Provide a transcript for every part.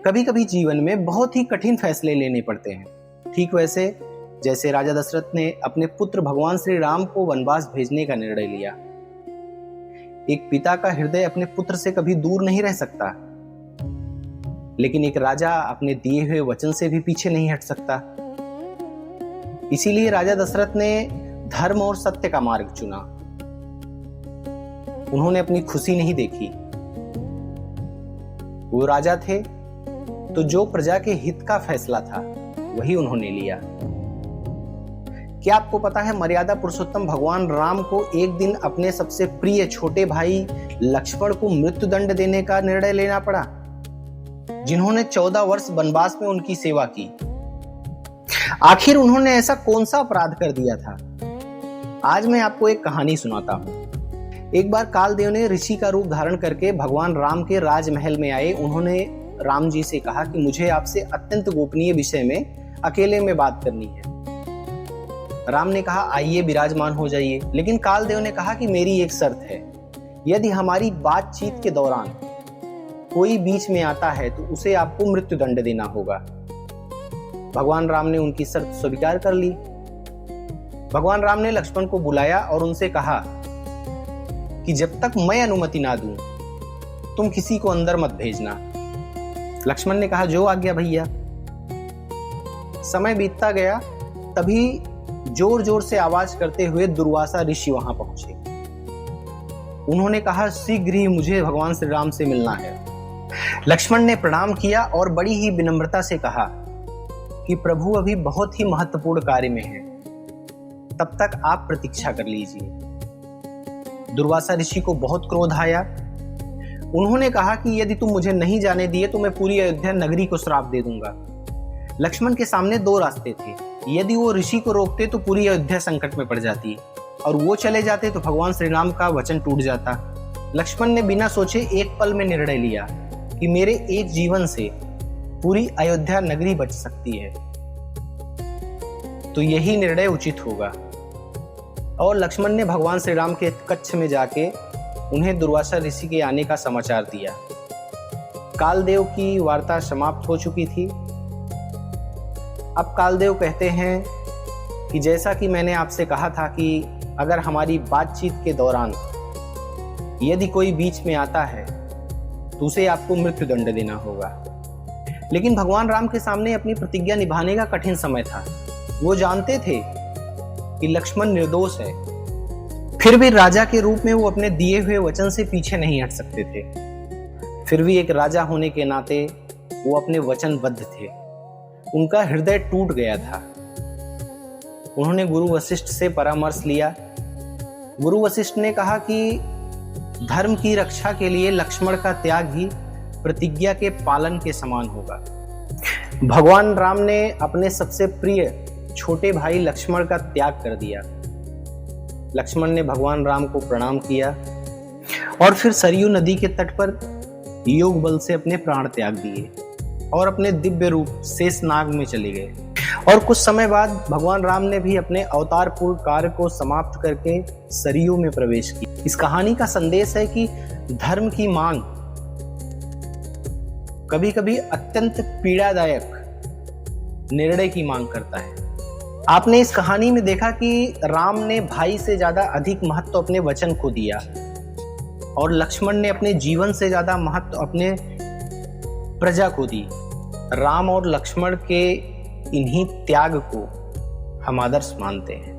कभी कभी जीवन में बहुत ही कठिन फैसले लेने पड़ते हैं। ठीक वैसे जैसे राजा दशरथ ने अपने पुत्र भगवान श्री राम को वनवास भेजने का निर्णय लिया। एक पिता का हृदय अपने पुत्र से कभी दूर नहीं रह सकता, लेकिन एक राजा अपने दिए हुए वचन से भी पीछे नहीं हट सकता। इसीलिए राजा दशरथ ने धर्म और सत्य का मार्ग चुना। उन्होंने अपनी खुशी नहीं देखी। वो राजा थे तो जो प्रजा के हित का फैसला था वही उन्होंने लिया। क्या आपको पता है, मर्यादा पुरुषोत्तम भगवान राम को एक दिन अपने सबसे प्रिय छोटे भाई लक्ष्मण को मृत्युदंड देने का निर्णय लेना पड़ा, जिन्होंने 14 वर्ष वनवास में उनकी सेवा की। आखिर उन्होंने ऐसा कौन सा अपराध कर दिया था? आज मैं आपको एक कहानी सुनाता हूं। एक बार कालदेव ने ऋषि का रूप धारण करके भगवान राम के राजमहल में आए। उन्होंने राम जी से कहा कि मुझे आपसे अत्यंत गोपनीय विषय में अकेले में बात करनी है। राम ने कहा, आइए विराजमान हो जाइए। लेकिन कालदेव ने कहा कि मेरी एक शर्त है, यदि हमारी बातचीत के दौरान कोई बीच में आता है तो उसे आपको मृत्युदंड देना होगा। भगवान राम ने उनकी शर्त स्वीकार कर ली। भगवान राम ने लक्ष्मण को बुलाया और उनसे कहा कि जब तक मैं अनुमति ना दूं तुम किसी को अंदर मत भेजना। लक्ष्मण ने कहा, जो आज्ञा भैया। समय बीतता गया, तभी जोर जोर से आवाज करते हुए दुर्वासा ऋषि वहां पहुंचे। उन्होंने कहा, शीघ्र ही मुझे भगवान श्री राम से मिलना है। लक्ष्मण ने प्रणाम किया और बड़ी ही विनम्रता से कहा कि प्रभु अभी बहुत ही महत्वपूर्ण कार्य में हैं, तब तक आप प्रतीक्षा कर लीजिए। दुर्वासा ऋषि को बहुत क्रोध आया। उन्होंने कहा कि यदि तुम मुझे नहीं जाने दिए तो मैं पूरी अयोध्या नगरी को श्राप दे दूंगा। लक्ष्मण के सामने दो रास्ते थे। यदि वो ऋषि को रोकते तो पूरी अयोध्या संकट में पड़ जाती, और वो चले जाते तो भगवान श्री राम का वचन टूट जाता। लक्ष्मण ने बिना सोचे एक पल में निर्णय लिया कि मेरे एक जीवन से पूरी अयोध्या नगरी बच सकती है, तो यही निर्णय उचित होगा। और लक्ष्मण ने भगवान श्री राम के कक्ष में जाके उन्हें दुर्वासा ऋषि के आने का समाचार दिया। कालदेव की वार्ता समाप्त हो चुकी थी। अब कालदेव कहते हैं कि जैसा कि मैंने आपसे कहा था कि अगर हमारी बातचीत के दौरान यदि कोई बीच में आता है तो उसे आपको मृत्युदंड देना होगा। लेकिन भगवान राम के सामने अपनी प्रतिज्ञा निभाने का कठिन समय था। वो जानते थे कि लक्ष्मण निर्दोष है, फिर भी राजा के रूप में वो अपने दिए हुए वचन से पीछे नहीं हट सकते थे। फिर भी एक राजा होने के नाते वो अपने वचनबद्ध थे। उनका हृदय टूट गया था। उन्होंने गुरु वशिष्ठ से परामर्श लिया। गुरु वशिष्ठ ने कहा कि धर्म की रक्षा के लिए लक्ष्मण का त्याग ही प्रतिज्ञा के पालन के समान होगा। भगवान राम ने अपने सबसे प्रिय छोटे भाई लक्ष्मण का त्याग कर दिया। लक्ष्मण ने भगवान राम को प्रणाम किया और फिर सरयू नदी के तट पर योग बल से अपने प्राण त्याग दिए और अपने दिव्य रूप शेषनाग में चले गए। और कुछ समय बाद भगवान राम ने भी अपने अवतार पूर्ण कार्य को समाप्त करके सरयू में प्रवेश किया। इस कहानी का संदेश है कि धर्म की मांग कभी कभी अत्यंत पीड़ादायक निर्णय की मांग करता है। आपने इस कहानी में देखा कि राम ने भाई से ज्यादा अधिक महत्व अपने वचन को दिया और लक्ष्मण ने अपने जीवन से ज्यादा महत्व अपने प्रजा को दी। राम और लक्ष्मण के इन्हीं त्याग को हम आदर्श मानते हैं।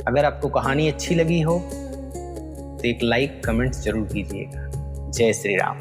अगर आपको कहानी अच्छी लगी हो तो एक लाइक कमेंट जरूर कीजिएगा। जय श्री राम।